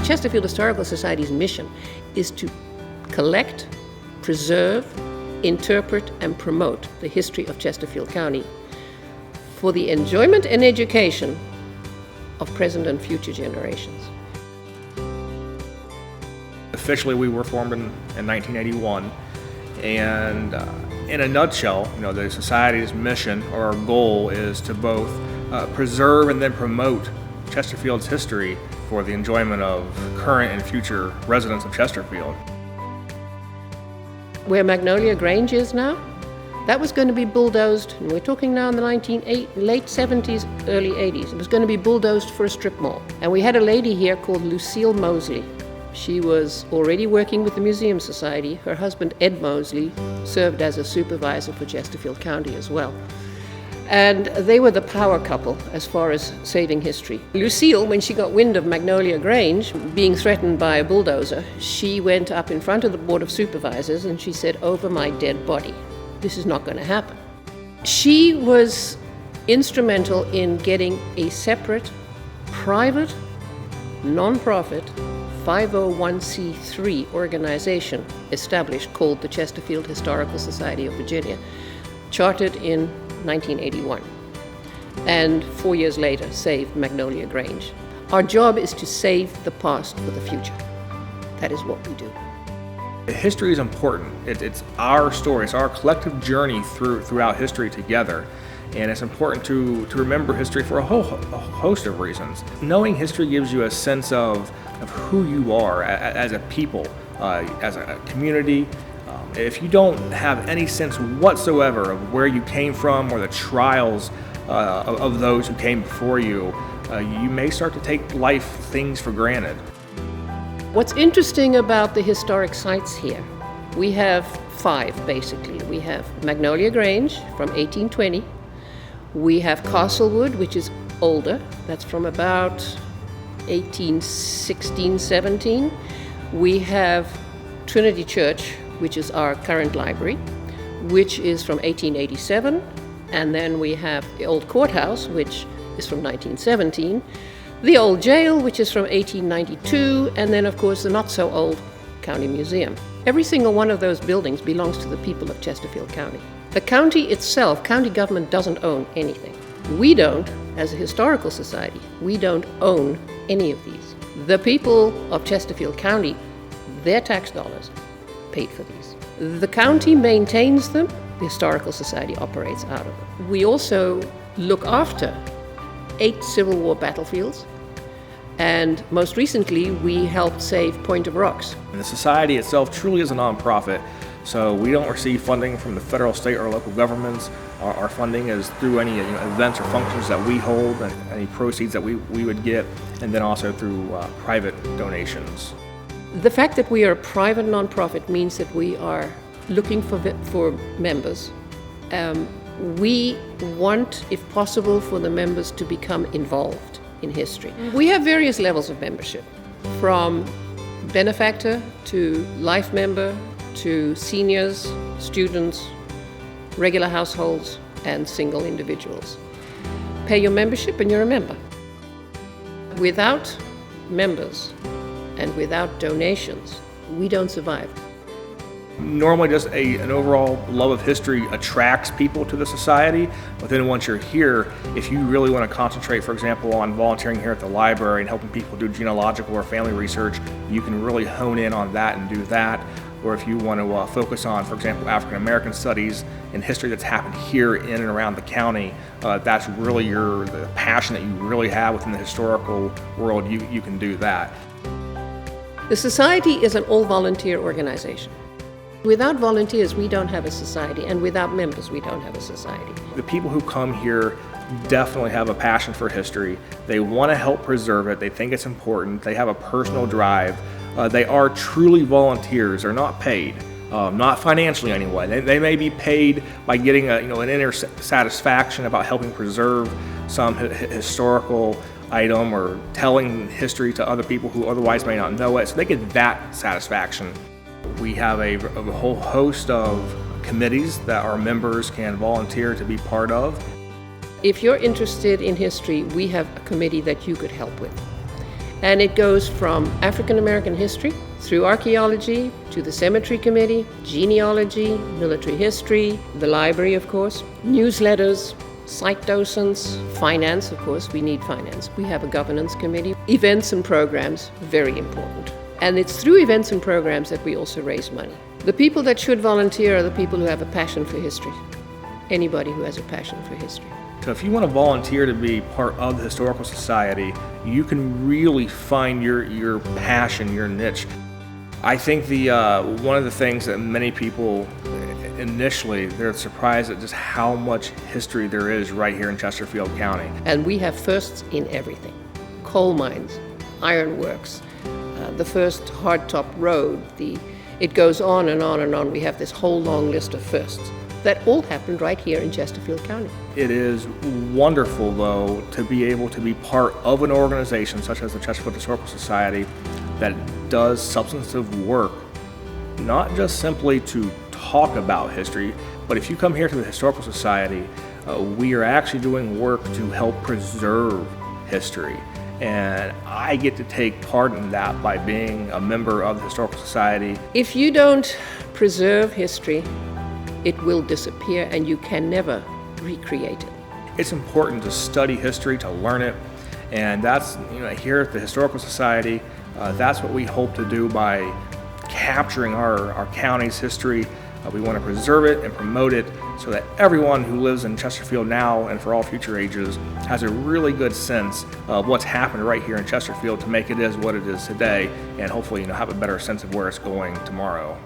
Chesterfield Historical Society's mission is to collect, preserve, interpret, and promote the history of Chesterfield County for the enjoyment and education of present and future generations. Officially, we were formed in 1981, and in a nutshell, the Society's mission or our goal is to both preserve and then promote Chesterfield's history for the enjoyment of current and future residents of Chesterfield. Where Magnolia Grange is now, that was going to be bulldozed, and we're talking now in the late 70s, early 80s. It was going to be bulldozed for a strip mall. And we had a lady here called Lucille Mosley. She was already working with the Museum Society. Her husband, Ed Mosley, served as a supervisor for Chesterfield County as well. And they were the power couple as far as saving history. Lucille, when she got wind of Magnolia Grange being threatened by a bulldozer, she went up in front of the Board of Supervisors and she said, "Over my dead body, this is not going to happen." She was instrumental in getting a separate, private, non-profit 501c3 organization established called the Chesterfield Historical Society of Virginia, chartered in 1981, and 4 years later saved Magnolia Grange. Our job is to save the past for the future. That is what we do. History is important. It's our story. It's our collective journey throughout history together. And it's important to remember history for a host of reasons. Knowing history gives you a sense of who you are as a people, as a community. If you don't have any sense whatsoever of where you came from or the trials of those who came before you, you may start to take things for granted. What's interesting about the historic sites here, we have 5 basically. We have Magnolia Grange from 1820. We have Castlewood, which is older. That's from about 1816, 17. We have Trinity Church, which is our current library, which is from 1887. And then we have the old courthouse, which is from 1917. The old jail, which is from 1892. And then, of course, the not-so-old County Museum. Every single one of those buildings belongs to the people of Chesterfield County. The county itself, county government doesn't own anything. We don't, as a historical society, we don't own any of these. The people of Chesterfield County, their tax dollars paid for these. The county maintains them, the Historical Society operates out of them. We also look after 8 Civil War battlefields, and most recently we helped save Point of Rocks. And the Society itself truly is a nonprofit. So we don't receive funding from the federal, state, or local governments. Our funding is through any events or functions that we hold, and any proceeds that we would get, and then also through private donations. The fact that we are a private nonprofit means that we are looking for members. We want, if possible, for the members to become involved in history. We have various levels of membership, from benefactor to life member, to seniors, students, regular households, and single individuals. Pay your membership and you're a member. Without members and without donations, we don't survive. Normally just an overall love of history attracts people to the Society, but then once you're here, if you really want to concentrate, for example, on volunteering here at the library and helping people do genealogical or family research, you can really hone in on that and do that. Or if you want to focus on, for example, African American studies and history that's happened here in and around the county, that's really the passion that you really have within the historical world, you can do that. The Society is an all-volunteer organization. Without volunteers, we don't have a society, and without members, we don't have a society. The people who come here definitely have a passion for history. They want to help preserve it. They think it's important. They have a personal drive. They are truly volunteers. They're not paid, not financially anyway. They may be paid by getting an inner satisfaction about helping preserve some historical item or telling history to other people who otherwise may not know it. So they get that satisfaction. We have a whole host of committees that our members can volunteer to be part of. If you're interested in history, we have a committee that you could help with. And it goes from African American history through archaeology to the cemetery committee, genealogy, military history, the library, of course, newsletters, site docents, finance, of course, we need finance. We have a governance committee. Events and programs, very important. And it's through events and programs that we also raise money. The people that should volunteer are the people who have a passion for history. Anybody who has a passion for history. So if you want to volunteer to be part of the Historical Society, you can really find your passion, your niche. I think one of the things that many people initially, they're surprised at just how much history there is right here in Chesterfield County. And we have firsts in everything. Coal mines, ironworks, the first hardtop road, it goes on and on and on. We have this whole long list of firsts. That all happened right here in Chesterfield County. It is wonderful, though, to be able to be part of an organization such as the Chesterfield Historical Society that does substantive work, not just simply to talk about history, but if you come here to the Historical Society, we are actually doing work to help preserve history. And I get to take part in that by being a member of the Historical Society. If you don't preserve history, it will disappear and you can never recreate it. It's important to study history, to learn it, and that's, here at the Historical Society, that's what we hope to do by capturing our county's history. We want to preserve it and promote it so that everyone who lives in Chesterfield now and for all future ages has a really good sense of what's happened right here in Chesterfield to make it is what it is today, and hopefully have a better sense of where it's going tomorrow.